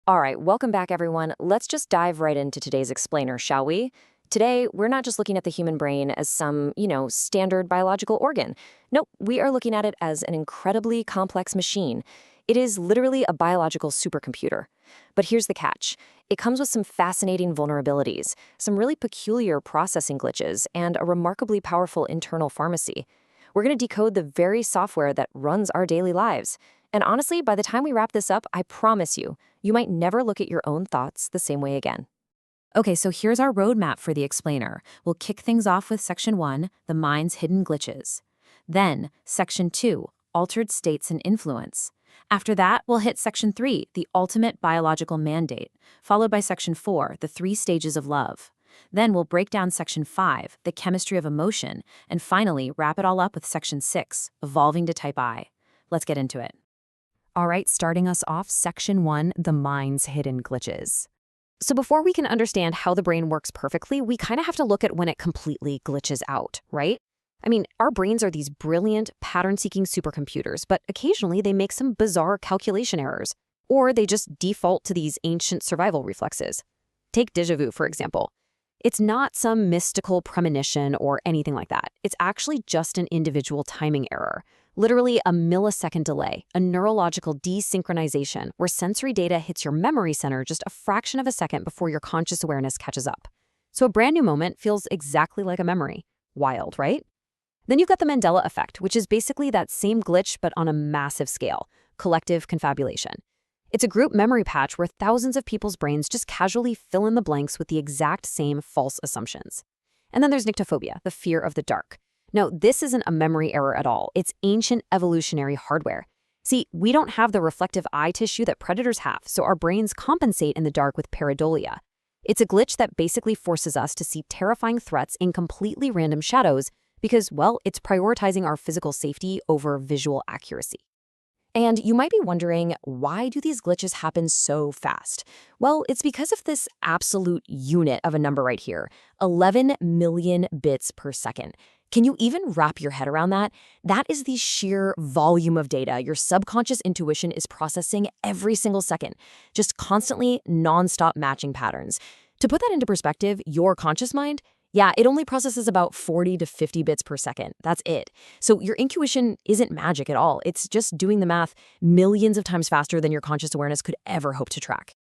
All right, welcome back, everyone. Let's just dive right into today's explainer, shall we? Today, we're not just looking at the human brain as some, standard biological organ. Nope, we are looking at it as an incredibly complex machine. It is literally a biological supercomputer. But here's the catch. It comes with some fascinating vulnerabilities, some really peculiar processing glitches, and a remarkably powerful internal pharmacy. We're going to decode the very software that runs our daily lives. And honestly, by the time we wrap this up, I promise you, you might never look at your own thoughts the same way again. Okay, so here's our roadmap for the explainer. We'll kick things off with Section 1, the mind's hidden glitches. Then, Section 2, altered states and influence. After that, we'll hit Section 3, the ultimate biological mandate, followed by Section 4, the 3 stages of love. Then we'll break down Section 5, the chemistry of emotion, and finally wrap it all up with Section 6, evolving to Type I. Let's get into it. All right, starting us off, Section 1, the mind's hidden glitches. So before we can understand how the brain works perfectly, we kind of have to look at when it completely glitches out, right? I mean, our brains are these brilliant, pattern-seeking supercomputers, but occasionally they make some bizarre calculation errors, or they just default to these ancient survival reflexes. Take déjà vu, for example. It's not some mystical premonition or anything like that. It's actually just an individual timing error. Literally a millisecond delay, a neurological desynchronization where sensory data hits your memory center just a fraction of a second before your conscious awareness catches up. So a brand new moment feels exactly like a memory. Wild, right? Then you've got the Mandela effect, which is basically that same glitch but on a massive scale, collective confabulation. It's a group memory patch where thousands of people's brains just casually fill in the blanks with the exact same false assumptions. And then there's nyctophobia, the fear of the dark. No, this isn't a memory error at all. It's ancient evolutionary hardware. See, we don't have the reflective eye tissue that predators have, so our brains compensate in the dark with pareidolia. It's a glitch that basically forces us to see terrifying threats in completely random shadows because, well, it's prioritizing our physical safety over visual accuracy. And you might be wondering, why do these glitches happen so fast? Well, it's because of this absolute unit of a number right here, 11 million bits per second. Can you even wrap your head around that? That is the sheer volume of data your subconscious intuition is processing every single second, just constantly nonstop matching patterns. To put that into perspective, your conscious mind, yeah, it only processes about 40 to 50 bits per second. That's it. So your intuition isn't magic at all. It's just doing the math millions of times faster than your conscious awareness could ever hope to track.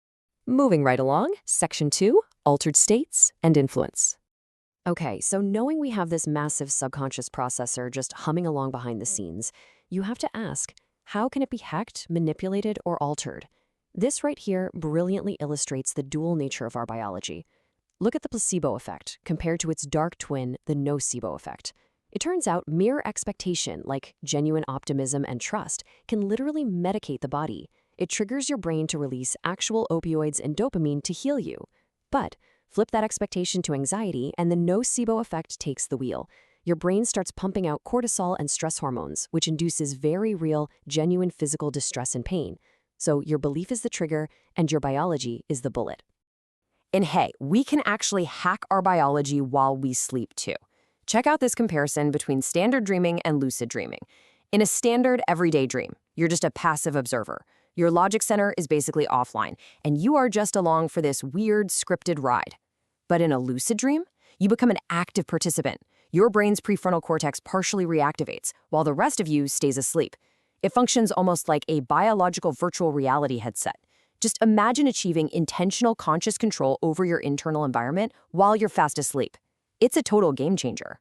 Moving right along, Section 2, altered states and influence. Okay, so knowing we have this massive subconscious processor just humming along behind the scenes, you have to ask, how can it be hacked, manipulated, or altered? This right here brilliantly illustrates the dual nature of our biology. Look at the placebo effect compared to its dark twin, the nocebo effect. It turns out mere expectation, like genuine optimism and trust, can literally medicate the body. It triggers your brain to release actual opioids and dopamine to heal you. But flip that expectation to anxiety, and the nocebo effect takes the wheel. Your brain starts pumping out cortisol and stress hormones, which induces very real, genuine physical distress and pain. So your belief is the trigger, and your biology is the bullet. And hey, we can actually hack our biology while we sleep too. Check out this comparison between standard dreaming and lucid dreaming. In a standard everyday dream, you're just a passive observer. Your logic center is basically offline, and you are just along for this weird, scripted ride. But in a lucid dream, you become an active participant. Your brain's prefrontal cortex partially reactivates, while the rest of you stays asleep. It functions almost like a biological virtual reality headset. Just imagine achieving intentional conscious control over your internal environment while you're fast asleep. It's a total game changer.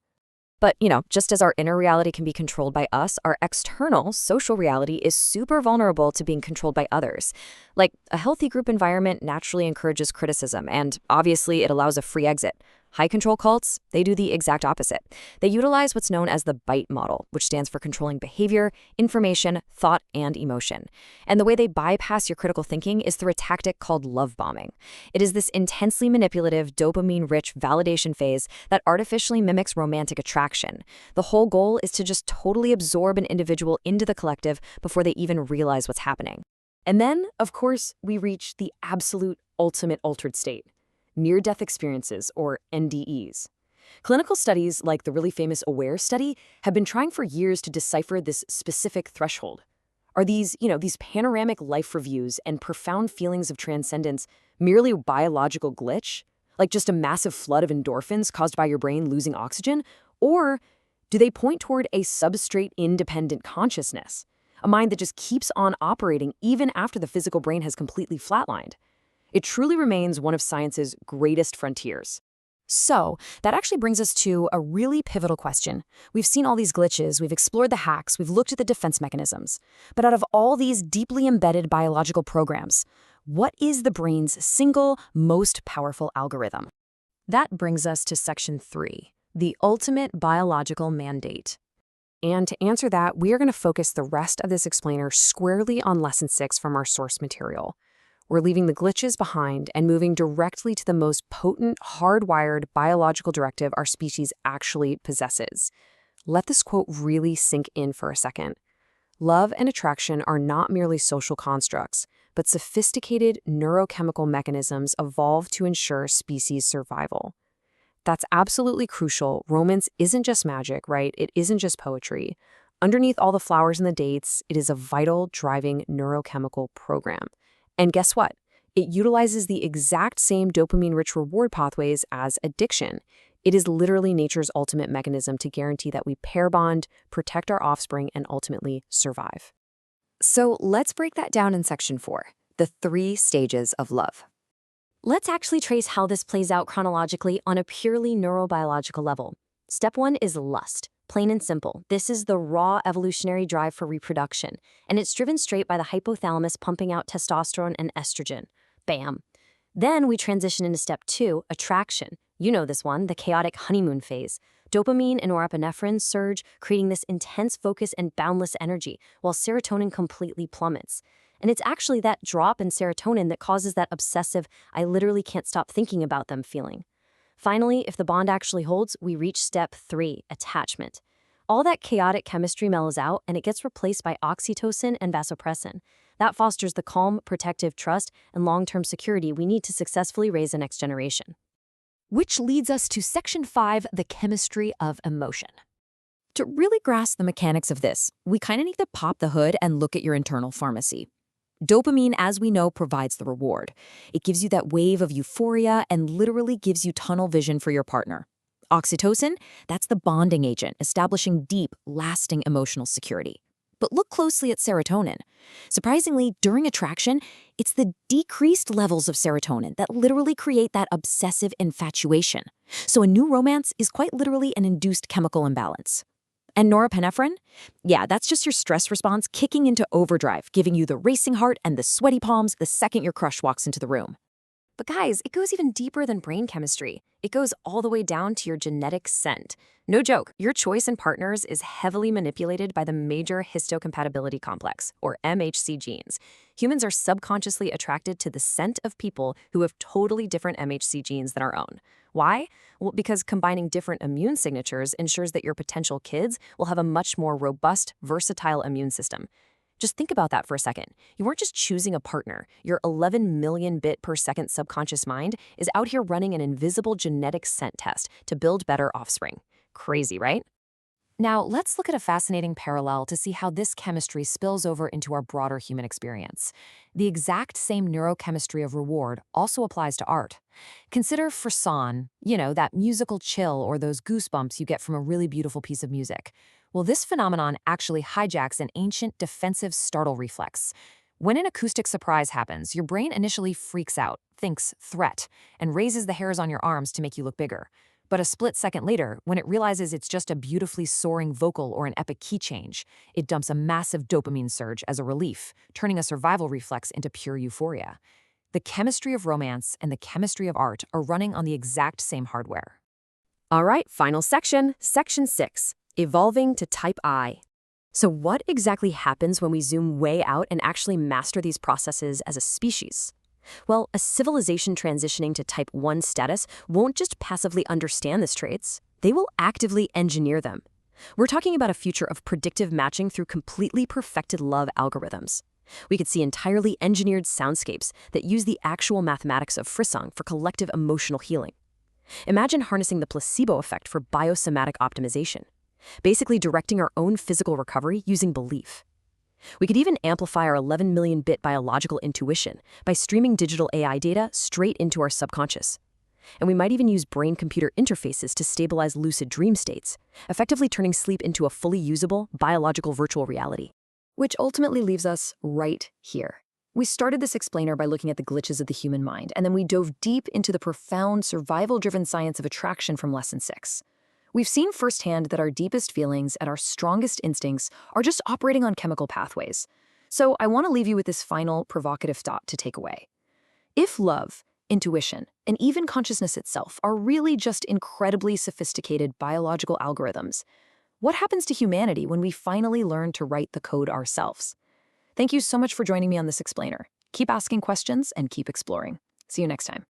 But, just as our inner reality can be controlled by us, our external, social reality is super vulnerable to being controlled by others. Like, a healthy group environment naturally encourages criticism, and obviously it allows a free exit. High-control cults, they do the exact opposite. They utilize what's known as the BITE model, which stands for controlling behavior, information, thought, and emotion. And the way they bypass your critical thinking is through a tactic called love bombing. It is this intensely manipulative, dopamine-rich validation phase that artificially mimics romantic attraction. The whole goal is to just totally absorb an individual into the collective before they even realize what's happening. And then, of course, we reach the absolute ultimate altered state. Near-death experiences, or NDEs. Clinical studies like the really famous AWARE study have been trying for years to decipher this specific threshold. Are these panoramic life reviews and profound feelings of transcendence merely a biological glitch? Like just a massive flood of endorphins caused by your brain losing oxygen? Or do they point toward a substrate-independent consciousness? A mind that just keeps on operating even after the physical brain has completely flatlined? It truly remains one of science's greatest frontiers. So, that actually brings us to a really pivotal question. We've seen all these glitches, we've explored the hacks, we've looked at the defense mechanisms. But out of all these deeply embedded biological programs, what is the brain's single most powerful algorithm? That brings us to Section 3, the ultimate biological mandate. And to answer that, we are going to focus the rest of this explainer squarely on Lesson 6 from our source material. We're leaving the glitches behind and moving directly to the most potent, hardwired biological directive our species actually possesses. Let this quote really sink in for a second. Love and attraction are not merely social constructs, but sophisticated neurochemical mechanisms evolved to ensure species survival. That's absolutely crucial. Romance isn't just magic, right? It isn't just poetry. Underneath all the flowers and the dates, it is a vital, driving neurochemical program. And guess what? It utilizes the exact same dopamine-rich reward pathways as addiction. It is literally nature's ultimate mechanism to guarantee that we pair bond, protect our offspring, and ultimately survive. So let's break that down in Section 4, the 3 stages of love. Let's actually trace how this plays out chronologically on a purely neurobiological level. Step 1 is lust. Plain and simple, this is the raw evolutionary drive for reproduction, and it's driven straight by the hypothalamus pumping out testosterone and estrogen. Bam. Then we transition into Step 2, attraction. You know this one, the chaotic honeymoon phase. Dopamine and norepinephrine surge, creating this intense focus and boundless energy, while serotonin completely plummets. And it's actually that drop in serotonin that causes that obsessive, I literally can't stop thinking about them feeling. Finally, if the bond actually holds, we reach Step 3, attachment. All that chaotic chemistry mellows out, and it gets replaced by oxytocin and vasopressin. That fosters the calm, protective trust and long-term security we need to successfully raise the next generation. Which leads us to Section 5, the chemistry of emotion. To really grasp the mechanics of this, we kind of need to pop the hood and look at your internal pharmacy. Dopamine, as we know, provides the reward. It gives you that wave of euphoria and literally gives you tunnel vision for your partner. Oxytocin, that's the bonding agent, establishing deep, lasting emotional security. But look closely at serotonin. Surprisingly, during attraction, it's the decreased levels of serotonin that literally create that obsessive infatuation. So a new romance is quite literally an induced chemical imbalance. And norepinephrine? Yeah, that's just your stress response kicking into overdrive, giving you the racing heart and the sweaty palms the second your crush walks into the room. But guys, it goes even deeper than brain chemistry. It goes all the way down to your genetic scent. No joke, your choice in partners is heavily manipulated by the major histocompatibility complex, or MHC genes. Humans are subconsciously attracted to the scent of people who have totally different MHC genes than our own. Why? Well, because combining different immune signatures ensures that your potential kids will have a much more robust, versatile immune system. Just think about that for a second. You weren't just choosing a partner. Your 11 million bit per second subconscious mind is out here running an invisible genetic scent test to build better offspring. Crazy, right? Now, let's look at a fascinating parallel to see how this chemistry spills over into our broader human experience. The exact same neurochemistry of reward also applies to art. Consider frisson, that musical chill or those goosebumps you get from a really beautiful piece of music. Well, this phenomenon actually hijacks an ancient defensive startle reflex. When an acoustic surprise happens, your brain initially freaks out, thinks threat, and raises the hairs on your arms to make you look bigger. But a split second later, when it realizes it's just a beautifully soaring vocal or an epic key change, it dumps a massive dopamine surge as a relief, turning a survival reflex into pure euphoria. The chemistry of romance and the chemistry of art are running on the exact same hardware. All right, final section, Section 6, evolving to Type I. So what exactly happens when we zoom way out and actually master these processes as a species? Well, a civilization transitioning to Type 1 status won't just passively understand these traits, they will actively engineer them. We're talking about a future of predictive matching through completely perfected love algorithms. We could see entirely engineered soundscapes that use the actual mathematics of frisson for collective emotional healing. Imagine harnessing the placebo effect for biosomatic optimization, basically directing our own physical recovery using belief. We could even amplify our 11 million bit biological intuition by streaming digital AI data straight into our subconscious. And we might even use brain-computer interfaces to stabilize lucid dream states, effectively turning sleep into a fully usable, biological virtual reality. Which ultimately leaves us right here. We started this explainer by looking at the glitches of the human mind, and then we dove deep into the profound survival-driven science of attraction from Lesson 6. We've seen firsthand that our deepest feelings and our strongest instincts are just operating on chemical pathways. So I want to leave you with this final provocative thought to take away. If love, intuition, and even consciousness itself are really just incredibly sophisticated biological algorithms, what happens to humanity when we finally learn to write the code ourselves? Thank you so much for joining me on this explainer. Keep asking questions and keep exploring. See you next time.